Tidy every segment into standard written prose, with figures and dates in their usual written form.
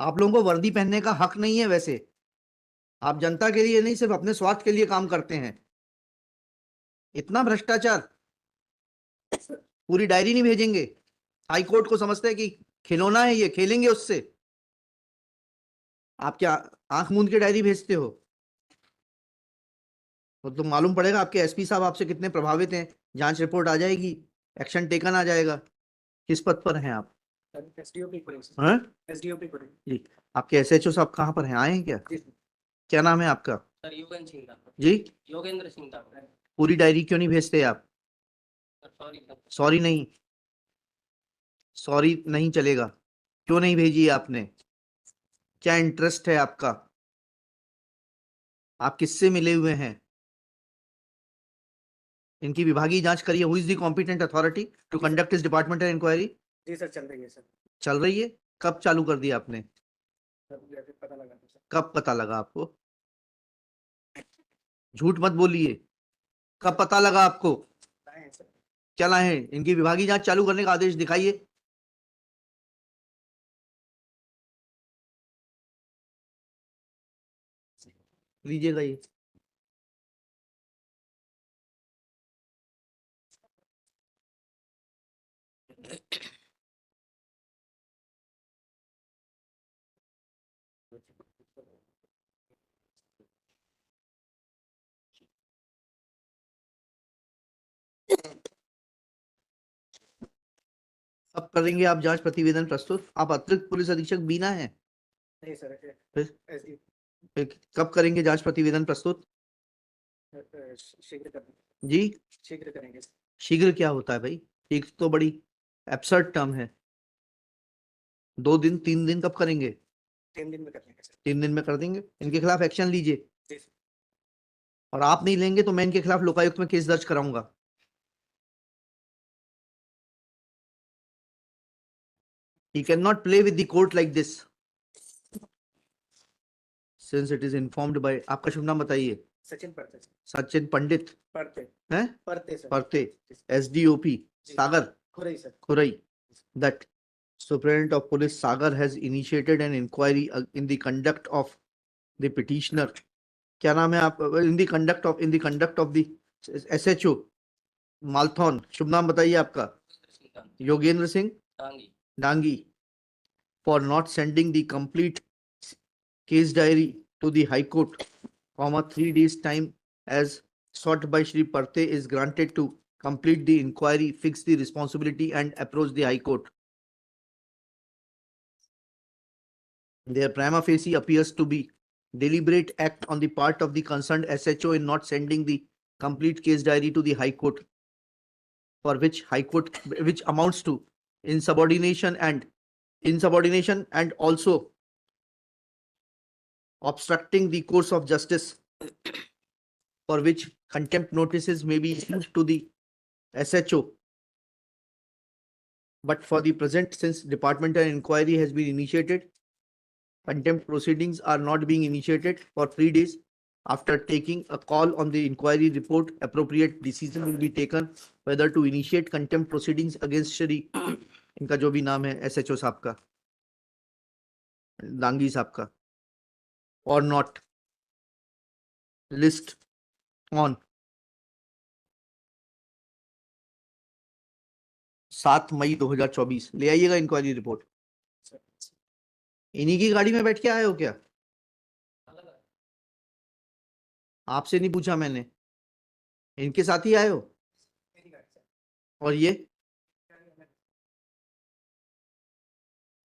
आप लोगों को वर्दी पहनने का हक नहीं है। वैसे आप जनता के लिए नहीं, सिर्फ अपने स्वार्थ के लिए काम करते हैं। इतना भ्रष्टाचार। पूरी डायरी नहीं भेजेंगे? हाई कोर्ट को समझते हैं कि खिलौना है, ये खेलेंगे उससे। आप क्या आंख मूंद के डायरी भेजते हो? तो मालूम पड़ेगा आपके एसपी साहब आपसे कितने प्रभावित हैं। जांच रिपोर्ट आ जाएगी, एक्शन टेकन आ जाएगा। किस पद पर हैं आप? हाँ जी। आपके एसएचओ साहब कहाँ पर हैं? आए हैं क्या? क्या नाम है आपका? सर योगेंद्र सिंह था। जी, योगेंद्र सिंह था। पूरी डायरी क्यों नहीं भेजते आप? सॉरी नहीं, सॉरी नहीं चलेगा। क्यों नहीं भेजी आपने? क्या इंटरेस्ट है आपका? आप किससे मिले हुए हैं? इनकी विभागीय जांच करिए। Who is the competent authority to conduct this departmental inquiry? जी सर, चल रही है सर। चल रही है। कब चालू कर दिया आपने? पता लगा सर। कब पता लगा आपको? झूठ मत बोलिए। कब पता लगा आपको? क्या लाए हैं? इनकी विभागीय जांच चालू करने का आदेश दिखाइए। लीजिएगा ये। अब करेंगे आप जांच प्रतिवेदन प्रस्तुत? आप अतिरिक्त पुलिस अधीक्षक बीना है? नहीं सर, फिर कब करेंगे जांच प्रतिवेदन प्रस्तुत? शीघ्र करेंगे। जी, शीघ्र करेंगे। शीघ्र क्या होता है भाई? ठीक तो बड़ी एब्सर्ड टर्म है। 2 दिन 3 दिन कब करेंगे? 3 दिन में कर देंगे सर। 3 दिन में कर देंगे। इनके खिलाफ एक्शन लीजिए। जी सर। और आप नहीं लेंगे तो मैं इनके खिलाफ लोकायुक्त में केस दर्ज कराऊंगा। He cannot play with the court like this. Since it is informed by, आपका शुभ नाम बताइए। सचिन परते। सचिन पंडित परते हैं? परते सर। परते, SDOP Sagar Khurai sir. Khurai. That Superintendent of Police Sagar has initiated an inquiry in the conduct of the petitioner. क्या नाम है आप? in the conduct of the SHO Malthone. शुभ नाम बताइए आपका। Yogendra Singh Dangi. For not sending the complete case diary to the High Court, 3 days time as sought by Shri Parte is granted to complete the inquiry, fix the responsibility and approach the High Court. Their prima facie appears to be deliberate act on the part of the concerned SHO in not sending the complete case diary to the High Court, for which which amounts to insubordination and also obstructing the course of justice, for which contempt notices may be issued to the SHO. But for the present, since departmental inquiry has been initiated, contempt proceedings are not being initiated for 3 days. After taking a call on the inquiry report, appropriate decision will be taken whether to initiate contempt proceedings against Shri इनका जो भी नाम है SHO साहब का, दांगी साहब का, or not. List on 7 मई 2024 ले आइएगा इंक्वायरी रिपोर्ट। इन्हीं की गाड़ी में बैठ के आए हो क्या? आपसे नहीं पूछा मैंने, इनके साथ ही आए हो? और ये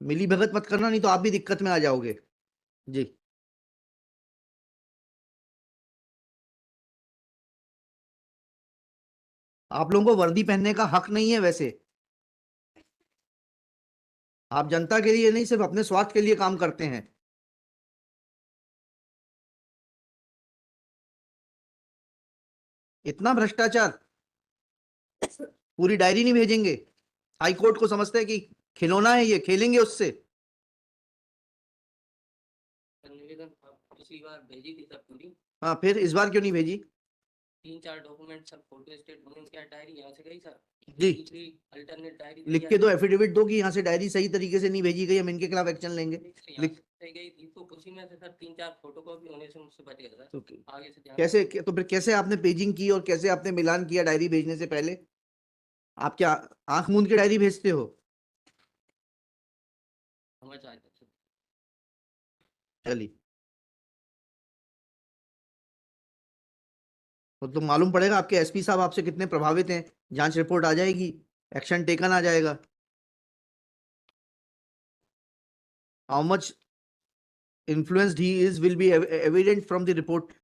मिली भगत मत करना, नहीं तो आप भी दिक्कत में आ जाओगे जी। आप लोगों को वर्दी पहनने का हक नहीं है। वैसे आप जनता के लिए नहीं, सिर्फ अपने स्वार्थ के लिए काम करते हैं। इतना भ्रष्टाचार। पूरी डायरी नहीं भेजेंगे? हाई कोर्ट को समझते हैं कि खिलौना है, ये खेलेंगे उससे। पिछली बार भेजी थी सब पूरी। हाँ, फिर इस बार क्यों नहीं भेजी? 3-4 डॉक्यूमेंट सब फोटो स्टेट क्या डायरी यहाँ से गई सर। जी। दूसरी अल्टरनेट डायरी लिख के दो, एफिडेविट दो कि यहाँ से डायरी सही तरीके से नहीं भेजी गई, हम इनके खिलाफ एक्शन लेंगे। लिख- गई थी तो उसी में से सर 3-4 फोटोकॉपी होने से मुझसे बच गया सर। तो आगे से ध्यान कैसे, तो फिर कैसे आपने पेजिंग की और कैसे आपने मिलान किया डायरी भेजने से पहले? आप क्या आंख मूंद के डायरी भेजते हो? समझ आया सर। चलिए, तो मालूम पड़ेगा आपके एसपी साहब आपसे कितने प्रभावित हैं। जांच रिपोर्ट आ जाएगी, एक्शन टेकन आ जाएगा। How much influenced he is will be evident from the report